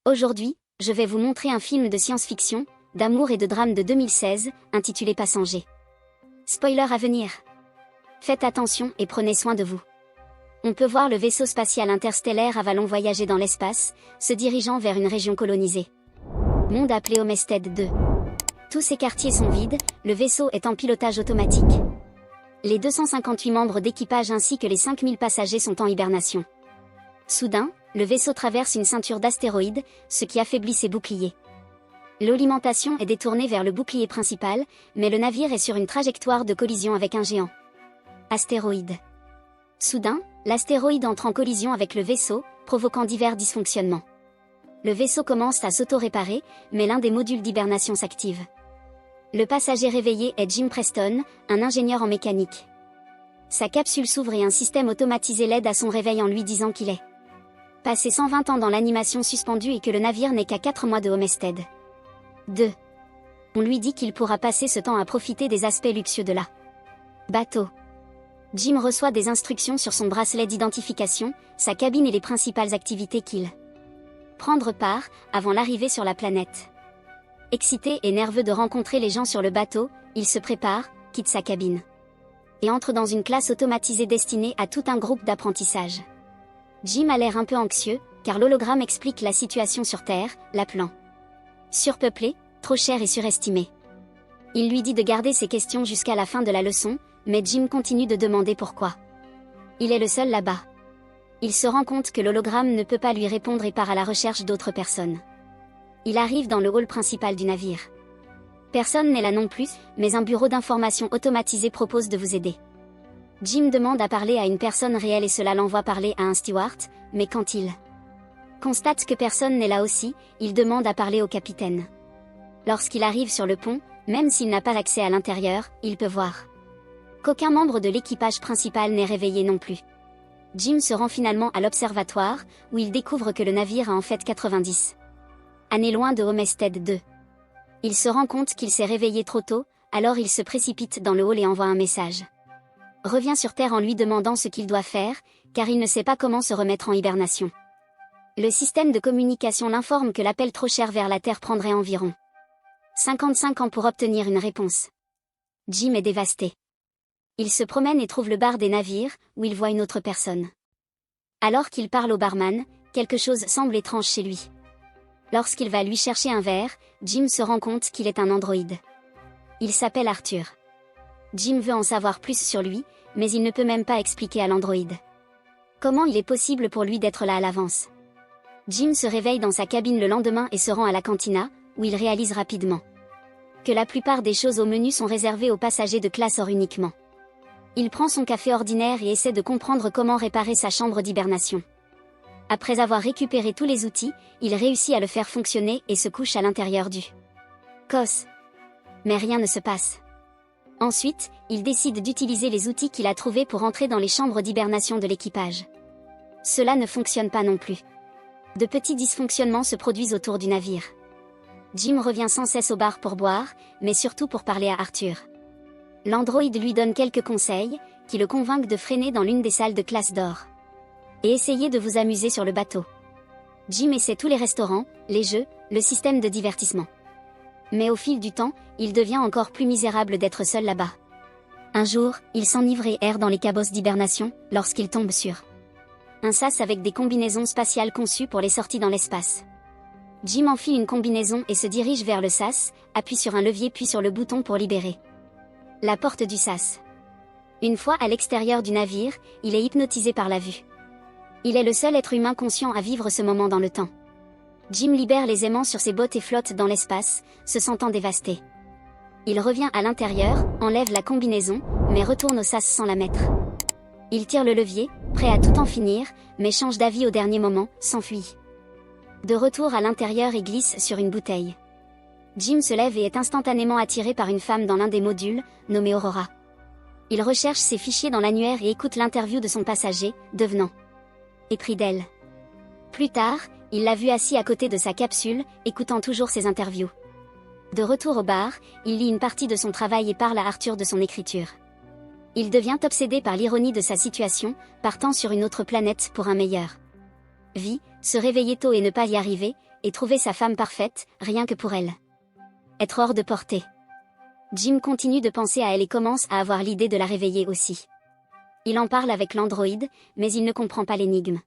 Aujourd'hui, je vais vous montrer un film de science-fiction, d'amour et de drame de 2016, intitulé Passenger. Spoiler à venir. Faites attention et prenez soin de vous. On peut voir le vaisseau spatial interstellaire Avalon voyager dans l'espace, se dirigeant vers une région colonisée. Monde appelé Homestead 2. Tous ces quartiers sont vides, le vaisseau est en pilotage automatique. Les 258 membres d'équipage ainsi que les 5000 passagers sont en hibernation. Soudain, le vaisseau traverse une ceinture d'astéroïdes, ce qui affaiblit ses boucliers. L'alimentation est détournée vers le bouclier principal, mais le navire est sur une trajectoire de collision avec un géant astéroïde. Soudain, l'astéroïde entre en collision avec le vaisseau, provoquant divers dysfonctionnements. Le vaisseau commence à s'auto-réparer, mais l'un des modules d'hibernation s'active. Le passager réveillé est Jim Preston, un ingénieur en mécanique. Sa capsule s'ouvre et un système automatisé l'aide à son réveil en lui disant qu'il est passé 120 ans dans l'animation suspendue et que le navire n'est qu'à 4 mois de Homestead 2. On lui dit qu'il pourra passer ce temps à profiter des aspects luxueux de la bateau. Jim reçoit des instructions sur son bracelet d'identification, sa cabine et les principales activités qu'il prendre part, avant l'arrivée sur la planète. Excité et nerveux de rencontrer les gens sur le bateau, il se prépare, quitte sa cabine et entre dans une classe automatisée destinée à tout un groupe d'apprentissage. Jim a l'air un peu anxieux, car l'hologramme explique la situation sur Terre, l'appelant surpeuplé, trop cher et surestimé. Il lui dit de garder ses questions jusqu'à la fin de la leçon, mais Jim continue de demander pourquoi. Il est le seul là-bas. Il se rend compte que l'hologramme ne peut pas lui répondre et part à la recherche d'autres personnes. Il arrive dans le hall principal du navire. Personne n'est là non plus, mais un bureau d'information automatisé propose de vous aider. Jim demande à parler à une personne réelle et cela l'envoie parler à un steward, mais quand il constate que personne n'est là aussi, il demande à parler au capitaine. Lorsqu'il arrive sur le pont, même s'il n'a pas accès à l'intérieur, il peut voir qu'aucun membre de l'équipage principal n'est réveillé non plus. Jim se rend finalement à l'observatoire, où il découvre que le navire a en fait 90 années loin de Homestead 2. Il se rend compte qu'il s'est réveillé trop tôt, alors il se précipite dans le hall et envoie un message. Revient sur Terre en lui demandant ce qu'il doit faire, car il ne sait pas comment se remettre en hibernation. Le système de communication l'informe que l'appel trop cher vers la Terre prendrait environ 55 ans pour obtenir une réponse. Jim est dévasté. Il se promène et trouve le bar des navires, où il voit une autre personne. Alors qu'il parle au barman, quelque chose semble étrange chez lui. Lorsqu'il va lui chercher un verre, Jim se rend compte qu'il est un androïde. Il s'appelle Arthur. Jim veut en savoir plus sur lui, mais il ne peut même pas expliquer à l'androïde comment il est possible pour lui d'être là à l'avance. Jim se réveille dans sa cabine le lendemain et se rend à la cantina, où il réalise rapidement que la plupart des choses au menu sont réservées aux passagers de classe or uniquement. Il prend son café ordinaire et essaie de comprendre comment réparer sa chambre d'hibernation. Après avoir récupéré tous les outils, il réussit à le faire fonctionner et se couche à l'intérieur du COS. Mais rien ne se passe. Ensuite, il décide d'utiliser les outils qu'il a trouvés pour entrer dans les chambres d'hibernation de l'équipage. Cela ne fonctionne pas non plus. De petits dysfonctionnements se produisent autour du navire. Jim revient sans cesse au bar pour boire, mais surtout pour parler à Arthur. L'androïde lui donne quelques conseils, qui le convainquent de freiner dans l'une des salles de classe d'or. Et essayer de vous amuser sur le bateau. Jim essaie tous les restaurants, les jeux, le système de divertissement. Mais au fil du temps, il devient encore plus misérable d'être seul là-bas. Un jour, il s'enivre et erre dans les cabosses d'hibernation, lorsqu'il tombe sur un sas avec des combinaisons spatiales conçues pour les sorties dans l'espace. Jim enfile une combinaison et se dirige vers le sas, appuie sur un levier puis sur le bouton pour libérer la porte du sas. Une fois à l'extérieur du navire, il est hypnotisé par la vue. Il est le seul être humain conscient à vivre ce moment dans le temps. Jim libère les aimants sur ses bottes et flotte dans l'espace, se sentant dévasté. Il revient à l'intérieur, enlève la combinaison, mais retourne au sas sans la mettre. Il tire le levier, prêt à tout en finir, mais change d'avis au dernier moment, s'enfuit. De retour à l'intérieur et glisse sur une bouteille. Jim se lève et est instantanément attiré par une femme dans l'un des modules, nommée Aurora. Il recherche ses fichiers dans l'annuaire et écoute l'interview de son passager, devenant épris d'elle. Plus tard, il l'a vu assis à côté de sa capsule, écoutant toujours ses interviews. De retour au bar, il lit une partie de son travail et parle à Arthur de son écriture. Il devient obsédé par l'ironie de sa situation, partant sur une autre planète pour un meilleur vie, se réveiller tôt et ne pas y arriver, et trouver sa femme parfaite, rien que pour elle. Être hors de portée. Jim continue de penser à elle et commence à avoir l'idée de la réveiller aussi. Il en parle avec l'androïde, mais il ne comprend pas l'énigme.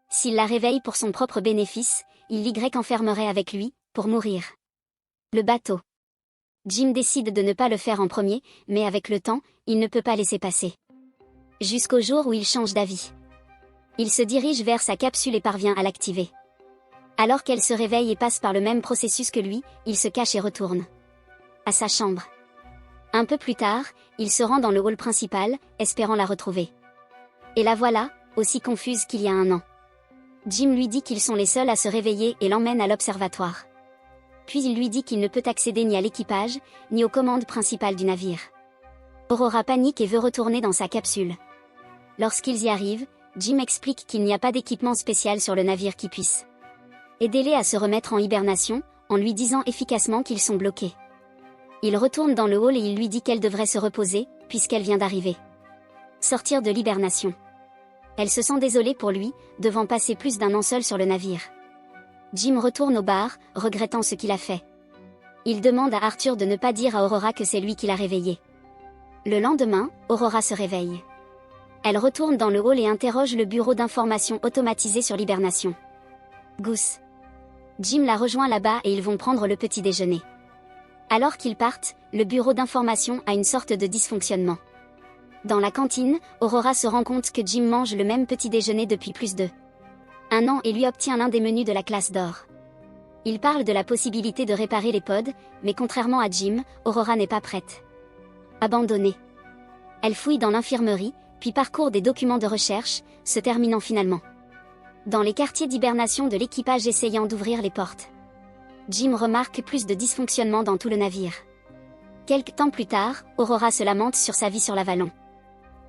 S'il la réveille pour son propre bénéfice, il l'Y enfermerait avec lui, pour mourir. Le bateau. Jim décide de ne pas le faire en premier, mais avec le temps, il ne peut pas laisser passer. Jusqu'au jour où il change d'avis. Il se dirige vers sa capsule et parvient à l'activer. Alors qu'elle se réveille et passe par le même processus que lui, il se cache et retourne à sa chambre. Un peu plus tard, il se rend dans le hall principal, espérant la retrouver. Et la voilà, aussi confuse qu'il y a un an. Jim lui dit qu'ils sont les seuls à se réveiller et l'emmène à l'observatoire. Puis il lui dit qu'il ne peut accéder ni à l'équipage, ni aux commandes principales du navire. Aurora panique et veut retourner dans sa capsule. Lorsqu'ils y arrivent, Jim explique qu'il n'y a pas d'équipement spécial sur le navire qui puisse aider-les à se remettre en hibernation, en lui disant efficacement qu'ils sont bloqués. Il retourne dans le hall et il lui dit qu'elle devrait se reposer, puisqu'elle vient d'arriver. Sortir de l'hibernation. Elle se sent désolée pour lui, devant passer plus d'un an seul sur le navire. Jim retourne au bar, regrettant ce qu'il a fait. Il demande à Arthur de ne pas dire à Aurora que c'est lui qui l'a réveillée. Le lendemain, Aurora se réveille. Elle retourne dans le hall et interroge le bureau d'information automatisé sur l'hibernation. Goose. Jim la rejoint là-bas et ils vont prendre le petit déjeuner. Alors qu'ils partent, le bureau d'information a une sorte de dysfonctionnement. Dans la cantine, Aurora se rend compte que Jim mange le même petit déjeuner depuis plus de un an et lui obtient l'un des menus de la classe d'or. Il parle de la possibilité de réparer les pods, mais contrairement à Jim, Aurora n'est pas prête. Abandonnée. Elle fouille dans l'infirmerie, puis parcourt des documents de recherche, se terminant finalement dans les quartiers d'hibernation de l'équipage essayant d'ouvrir les portes. Jim remarque plus de dysfonctionnement dans tout le navire. Quelque temps plus tard, Aurora se lamente sur sa vie sur l'Avalon.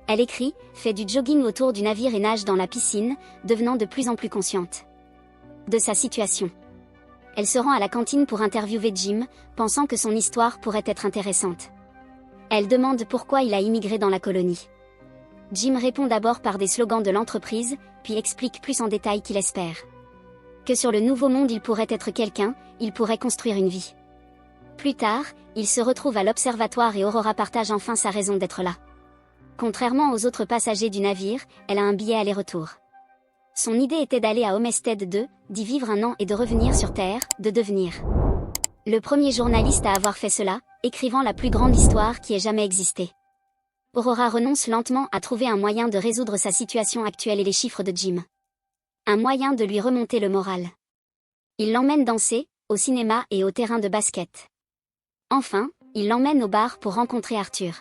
Elle écrit, fait du jogging autour du navire et nage dans la piscine, devenant de plus en plus consciente de sa situation. Elle se rend à la cantine pour interviewer Jim, pensant que son histoire pourrait être intéressante. Elle demande pourquoi il a immigré dans la colonie. Jim répond d'abord par des slogans de l'entreprise, puis explique plus en détail qu'il espère que sur le nouveau monde il pourrait être quelqu'un, il pourrait construire une vie. Plus tard, il se retrouve à l'observatoire et Aurora partage enfin sa raison d'être là. Contrairement aux autres passagers du navire, elle a un billet aller-retour. Son idée était d'aller à Homestead 2, d'y vivre un an et de revenir sur Terre, de devenir le premier journaliste à avoir fait cela, écrivant la plus grande histoire qui ait jamais existé. Aurora renonce lentement à trouver un moyen de résoudre sa situation actuelle et les chiffres de Jim. Un moyen de lui remonter le moral. Il l'emmène danser, au cinéma et au terrain de basket. Enfin, il l'emmène au bar pour rencontrer Arthur.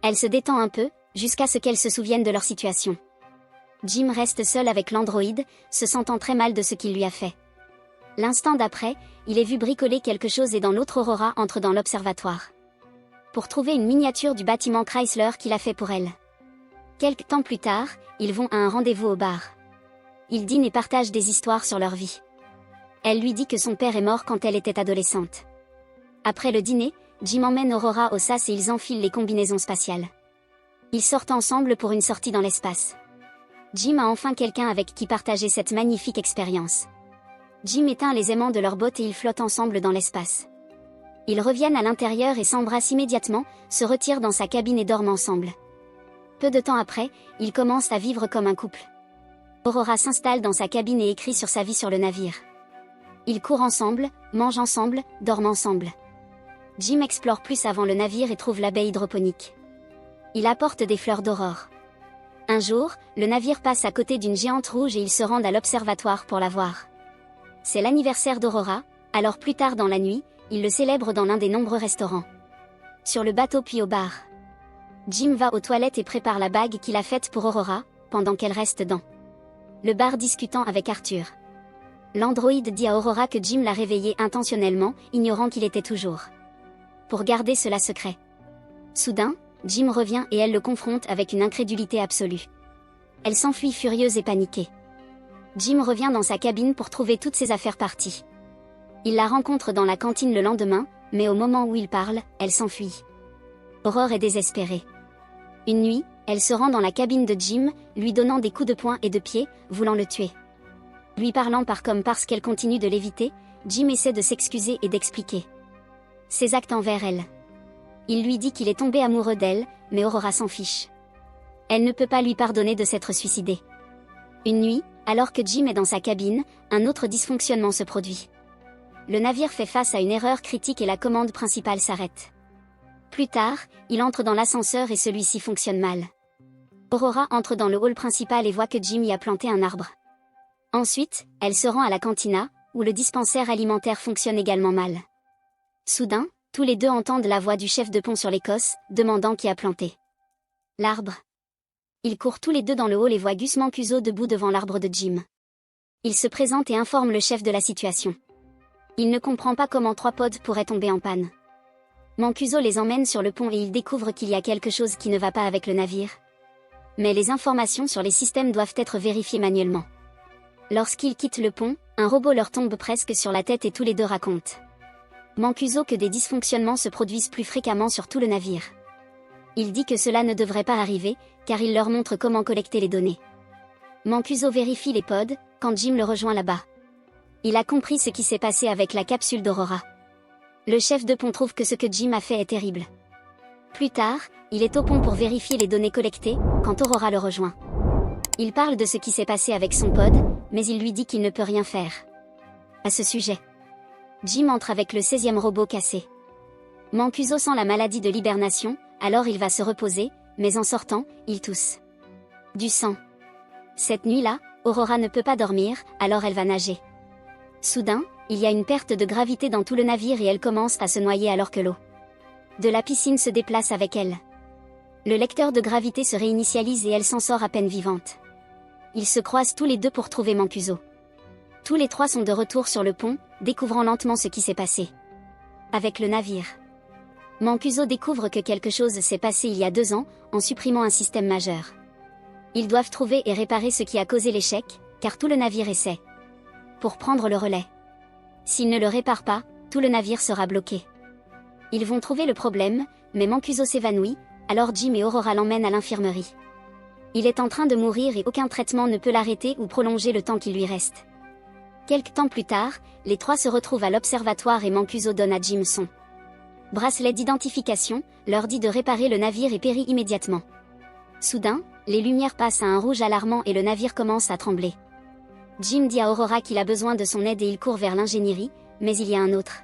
Elle se détend un peu, jusqu'à ce qu'elle se souvienne de leur situation. Jim reste seul avec l'androïde, se sentant très mal de ce qu'il lui a fait. L'instant d'après, il est vu bricoler quelque chose et dans l'autre Aurora entre dans l'observatoire. Pour trouver une miniature du bâtiment Chrysler qu'il a fait pour elle. Quelque temps plus tard, ils vont à un rendez-vous au bar. Ils dînent et partagent des histoires sur leur vie. Elle lui dit que son père est mort quand elle était adolescente. Après le dîner, Jim emmène Aurora au SAS et ils enfilent les combinaisons spatiales. Ils sortent ensemble pour une sortie dans l'espace. Jim a enfin quelqu'un avec qui partager cette magnifique expérience. Jim éteint les aimants de leur botte et ils flottent ensemble dans l'espace. Ils reviennent à l'intérieur et s'embrassent immédiatement, se retirent dans sa cabine et dorment ensemble. Peu de temps après, ils commencent à vivre comme un couple. Aurora s'installe dans sa cabine et écrit sur sa vie sur le navire. Ils courent ensemble, mangent ensemble, dorment ensemble. Jim explore plus avant le navire et trouve la baie hydroponique. Il apporte des fleurs d'aurore. Un jour, le navire passe à côté d'une géante rouge et ils se rendent à l'observatoire pour la voir. C'est l'anniversaire d'Aurora, alors plus tard dans la nuit, ils le célèbrent dans l'un des nombreux restaurants. Sur le bateau puis au bar. Jim va aux toilettes et prépare la bague qu'il a faite pour Aurora, pendant qu'elle reste dans le bar discutant avec Arthur. L'androïde dit à Aurora que Jim l'a réveillé intentionnellement, ignorant qu'il était toujours pour garder cela secret. Soudain, Jim revient et elle le confronte avec une incrédulité absolue. Elle s'enfuit furieuse et paniquée. Jim revient dans sa cabine pour trouver toutes ses affaires parties. Il la rencontre dans la cantine le lendemain, mais au moment où il parle, elle s'enfuit. Aurore est désespérée. Une nuit, elle se rend dans la cabine de Jim, lui donnant des coups de poing et de pied, voulant le tuer. Lui parlant par comme parce qu'elle continue de l'éviter, Jim essaie de s'excuser et d'expliquer ses actes envers elle. Il lui dit qu'il est tombé amoureux d'elle, mais Aurora s'en fiche. Elle ne peut pas lui pardonner de s'être suicidée. Une nuit, alors que Jim est dans sa cabine, un autre dysfonctionnement se produit. Le navire fait face à une erreur critique et la commande principale s'arrête. Plus tard, il entre dans l'ascenseur et celui-ci fonctionne mal. Aurora entre dans le hall principal et voit que Jim y a planté un arbre. Ensuite, elle se rend à la cantina, où le dispensaire alimentaire fonctionne également mal. Soudain, tous les deux entendent la voix du chef de pont sur l'Écosse, demandant qui a planté l'arbre. Ils courent tous les deux dans le hall et voient Gus Mancuso debout devant l'arbre de Jim. Il se présente et informe le chef de la situation. Il ne comprend pas comment 3 pods pourraient tomber en panne. Mancuso les emmène sur le pont et il découvre qu'il y a quelque chose qui ne va pas avec le navire. Mais les informations sur les systèmes doivent être vérifiées manuellement. Lorsqu'ils quittent le pont, un robot leur tombe presque sur la tête et tous les deux racontent Mancuso que des dysfonctionnements se produisent plus fréquemment sur tout le navire. Il dit que cela ne devrait pas arriver, car il leur montre comment collecter les données. Mancuso vérifie les pods, quand Jim le rejoint là-bas. Il a compris ce qui s'est passé avec la capsule d'Aurora. Le chef de pont trouve que ce que Jim a fait est terrible. Plus tard, il est au pont pour vérifier les données collectées, quand Aurora le rejoint. Il parle de ce qui s'est passé avec son pod, mais il lui dit qu'il ne peut rien faire à ce sujet. Jim entre avec le 16e robot cassé. Mancuso sent la maladie de l'hibernation, alors il va se reposer, mais en sortant, il tousse du sang. Cette nuit-là, Aurora ne peut pas dormir, alors elle va nager. Soudain, il y a une perte de gravité dans tout le navire et elle commence à se noyer alors que l'eau de la piscine se déplace avec elle. Le lecteur de gravité se réinitialise et elle s'en sort à peine vivante. Ils se croisent tous les deux pour trouver Mancuso. Tous les 3 sont de retour sur le pont, découvrant lentement ce qui s'est passé avec le navire. Mancuso découvre que quelque chose s'est passé il y a 2 ans, en supprimant un système majeur. Ils doivent trouver et réparer ce qui a causé l'échec, car tout le navire essaie pour prendre le relais. S'ils ne le réparent pas, tout le navire sera bloqué. Ils vont trouver le problème, mais Mancuso s'évanouit, alors Jim et Aurora l'emmènent à l'infirmerie. Il est en train de mourir et aucun traitement ne peut l'arrêter ou prolonger le temps qui lui reste. Quelque temps plus tard, les 3 se retrouvent à l'observatoire et Mancuso donne à Jim son bracelet d'identification, leur dit de réparer le navire et périt immédiatement. Soudain, les lumières passent à un rouge alarmant et le navire commence à trembler. Jim dit à Aurora qu'il a besoin de son aide et il court vers l'ingénierie, mais il y a un autre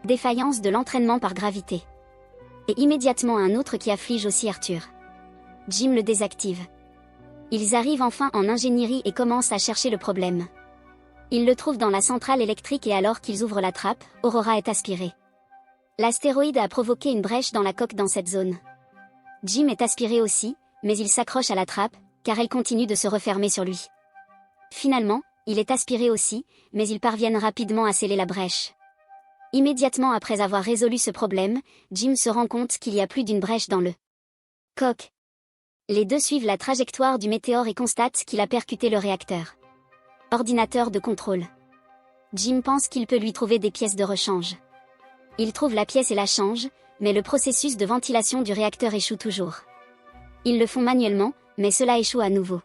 défaillance de l'entraînement par gravité. Et immédiatement un autre qui afflige aussi Arthur. Jim le désactive. Ils arrivent enfin en ingénierie et commencent à chercher le problème. Ils le trouvent dans la centrale électrique et alors qu'ils ouvrent la trappe, Aurora est aspirée. L'astéroïde a provoqué une brèche dans la coque dans cette zone. Jim est aspiré aussi, mais il s'accroche à la trappe, car elle continue de se refermer sur lui. Finalement, il est aspiré aussi, mais ils parviennent rapidement à sceller la brèche. Immédiatement après avoir résolu ce problème, Jim se rend compte qu'il y a plus d'une brèche dans le coque. Les deux suivent la trajectoire du météore et constatent qu'il a percuté le réacteur. Ordinateur de contrôle. Jim pense qu'il peut lui trouver des pièces de rechange. Il trouve la pièce et la change, mais le processus de ventilation du réacteur échoue toujours. Ils le font manuellement, mais cela échoue à nouveau.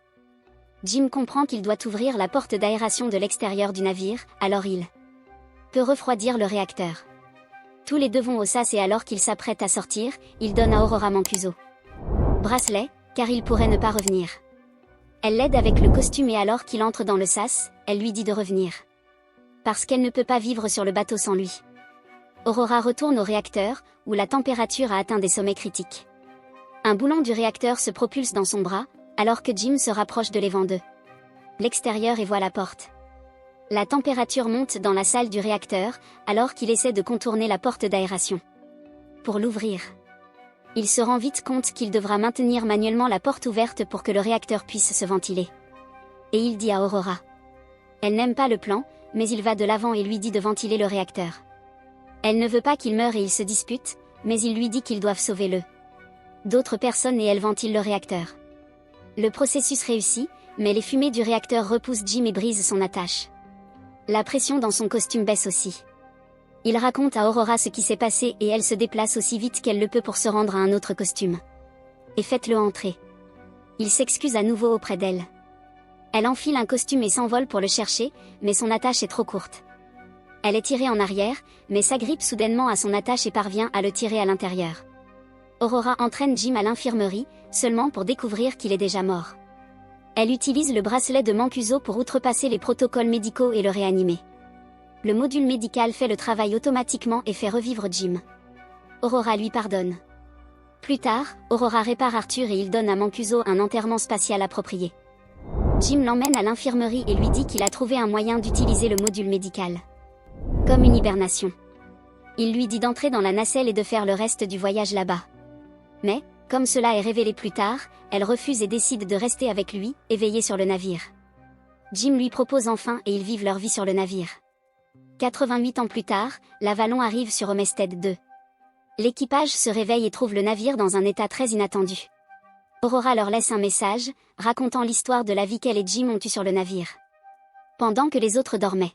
Jim comprend qu'il doit ouvrir la porte d'aération de l'extérieur du navire, alors il peut refroidir le réacteur. Tous les deux vont au sas et alors qu'il s'apprête à sortir, il donne à Aurora Mancuso bracelet, car il pourrait ne pas revenir. Elle l'aide avec le costume et alors qu'il entre dans le sas, elle lui dit de revenir. Parce qu'elle ne peut pas vivre sur le bateau sans lui. Aurora retourne au réacteur, où la température a atteint des sommets critiques. Un boulon du réacteur se propulse dans son bras, alors que Jim se rapproche de l'évent de l'extérieur et voit la porte. La température monte dans la salle du réacteur, alors qu'il essaie de contourner la porte d'aération. Pour l'ouvrir, il se rend vite compte qu'il devra maintenir manuellement la porte ouverte pour que le réacteur puisse se ventiler. Et il dit à Aurora. Elle n'aime pas le plan, mais il va de l'avant et lui dit de ventiler le réacteur. Elle ne veut pas qu'il meure et ils se disputent, mais il lui dit qu'ils doivent sauver d'autres personnes et elle ventile le réacteur. Le processus réussit, mais les fumées du réacteur repoussent Jim et brisent son attache. La pression dans son costume baisse aussi. Il raconte à Aurora ce qui s'est passé et elle se déplace aussi vite qu'elle le peut pour se rendre à un autre costume. Et faites-le entrer. Il s'excuse à nouveau auprès d'elle. Elle enfile un costume et s'envole pour le chercher, mais son attache est trop courte. Elle est tirée en arrière, mais s'agrippe soudainement à son attache et parvient à le tirer à l'intérieur. Aurora entraîne Jim à l'infirmerie, seulement pour découvrir qu'il est déjà mort. Elle utilise le bracelet de Mancuso pour outrepasser les protocoles médicaux et le réanimer. Le module médical fait le travail automatiquement et fait revivre Jim. Aurora lui pardonne. Plus tard, Aurora répare Arthur et il donne à Mancuso un enterrement spatial approprié. Jim l'emmène à l'infirmerie et lui dit qu'il a trouvé un moyen d'utiliser le module médical. Comme une hibernation. Il lui dit d'entrer dans la nacelle et de faire le reste du voyage là-bas. Mais, comme cela est révélé plus tard, elle refuse et décide de rester avec lui, éveillée sur le navire. Jim lui propose enfin et ils vivent leur vie sur le navire. 88 ans plus tard, l'Avalon arrive sur Homestead 2. L'équipage se réveille et trouve le navire dans un état très inattendu. Aurora leur laisse un message, racontant l'histoire de la vie qu'elle et Jim ont eue sur le navire. Pendant que les autres dormaient.